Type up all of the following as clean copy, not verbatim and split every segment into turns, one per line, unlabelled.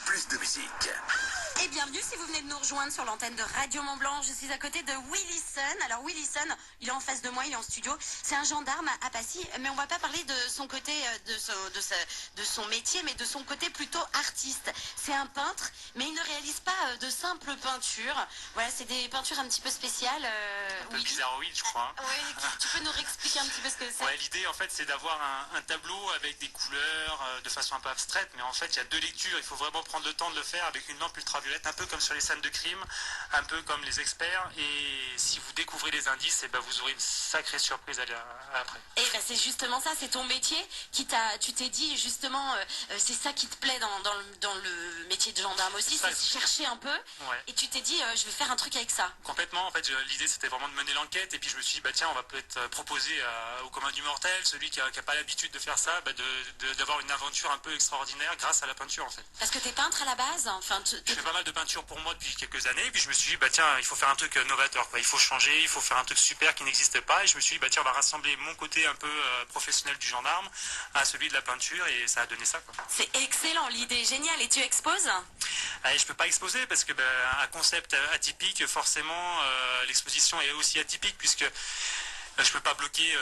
plus de musique.
Et bienvenue si vous venez de nous rejoindre sur l'antenne de Radio Mont-Blanc. Je suis à côté de Willison. Alors Willison, il est en face de moi, il est en studio. C'est un gendarme à Passy, mais on va pas parler de son côté, de son métier, mais de son côté plutôt artiste. C'est un peintre, mais il ne réalise pas de simples peintures. Voilà, c'est des peintures un petit peu spéciales.
Un peu bizarroïde, je crois.
Oui, tu peux nous réexpliquer un petit peu ce que c'est?
Ouais, l'idée en fait c'est d'avoir un tableau avec des couleurs de façon un peu abstraite, mais en fait il y a deux lectures, il faut vraiment prendre le temps de le faire avec une lampe ultraviolette, un peu comme sur les scènes de crime, un peu comme les experts, et si vous découvrez les indices, et ben vous aurez une sacrée surprise après.
Et ben c'est justement ça, c'est ton métier tu t'es dit justement, c'est ça qui te plaît dans le métier de gendarme aussi, c'est chercher un peu,
ouais.
Et tu t'es dit je vais faire un truc avec ça.
Complètement, en fait l'idée c'était vraiment de mener l'enquête, et puis je me suis dit bah tiens on va peut-être proposer au commun du mortel, celui qui a pas l'habitude de faire ça, d'avoir une aventure un peu extraordinaire grâce à la peinture en fait.
Parce que t'es peintre à la base, enfin
je fais pas mal de peinture pour moi depuis quelques années, et puis je me suis dit bah tiens il faut faire un truc novateur quoi. Il faut changer, il faut faire un truc super qui n'existe pas, et je me suis dit bah tiens on va rassembler mon côté un peu professionnel du gendarme à celui de la peinture, et ça a donné ça quoi.
C'est excellent, l'idée est géniale. Et tu exposes?
Je peux pas exposer parce que un concept atypique, forcément l'exposition est aussi atypique, puisque je peux pas bloquer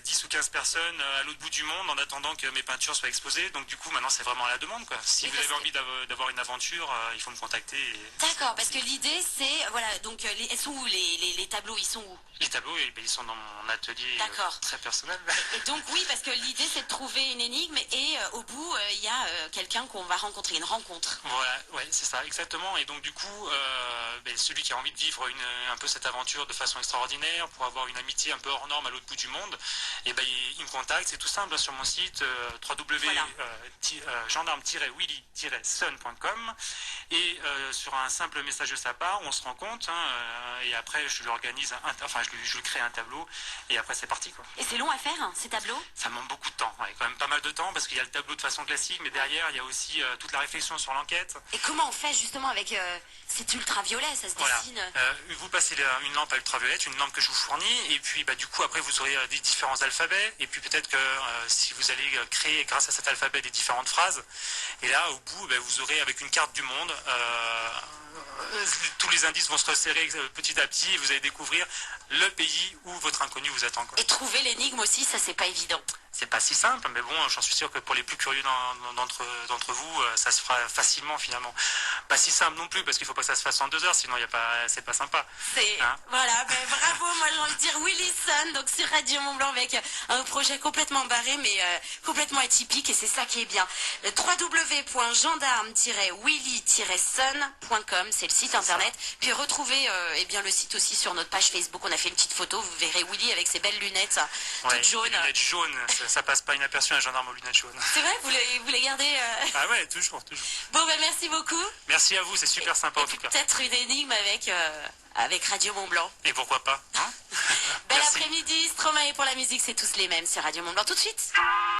10 ou 15 personnes à l'autre bout du monde en attendant que mes peintures soient exposées. Donc du coup maintenant c'est vraiment à la demande quoi. Si vous avez envie d'avoir une aventure, il faut me contacter.
D'accord, parce que l'idée c'est, voilà, donc elles sont où les tableaux, ils sont où?
Les tableaux, ils sont dans mon atelier très personnel.
Et donc oui, parce que l'idée c'est de trouver une énigme, et au bout il y a quelqu'un qu'on va rencontrer, une rencontre.
Voilà, ouais, c'est ça, exactement. Et donc du coup, celui qui a envie de vivre un peu cette aventure de façon extraordinaire, pour avoir une amitié un peu hors norme à l'autre bout du monde, et il me contacte, c'est tout simple, sur mon site gendarme-willy-sun.com, et sur un simple message de sa part, on se rencontre, et après je lui organise, je lui crée un tableau, et après c'est parti quoi.
Et c'est long à faire ces tableaux?
Ça demande beaucoup de temps, ouais, quand même pas mal de temps, parce qu'il y a le tableau de façon classique, mais derrière il y a aussi toute la réflexion sur l'enquête.
Et comment on fait justement avec cet ultraviolet, ça se dessine?
Vous passez une lampe à ultraviolette, une lampe que je vous fournis, et puis du coup après vous aurez des différents alphabets, et puis peut-être que si vous allez créer grâce à cet alphabet des différentes phrases, et là au bout vous aurez avec une carte du monde, tous les indices vont se resserrer petit à petit, et vous allez découvrir le pays où votre inconnu vous attend quoi.
Et trouver l'énigme aussi, ça c'est pas évident.
C'est pas si simple, mais bon, j'en suis sûr que pour les plus curieux d'entre vous, ça se fera facilement finalement. Pas si simple non plus, parce qu'il faut pas que ça se fasse en 2 heures, sinon c'est pas sympa.
Voilà, bravo, moi j'ai envie de dire Willison, donc sur Radio Mont-Blanc avec un projet complètement barré, mais complètement atypique, et c'est ça qui est bien. www.gendarme-willy-sun.com, c'est le site internet. Puis retrouvez le site aussi sur notre page Facebook. On a fait une petite photo, vous verrez Willy avec ses belles lunettes toutes jaunes.
Lunettes jaunes, ça passe pas inaperçu un gendarme aux lunettes jaunes.
C'est vrai, vous les gardez
Ah ouais, toujours.
Bon, merci beaucoup.
Merci à vous, c'est super sympa en tout cas.
Peut-être une énigme avec Radio Mont-Blanc.
Et pourquoi pas,
Bel après-midi, Stromae pour la musique, c'est tous les mêmes sur Radio Mont-Blanc. Tout de suite.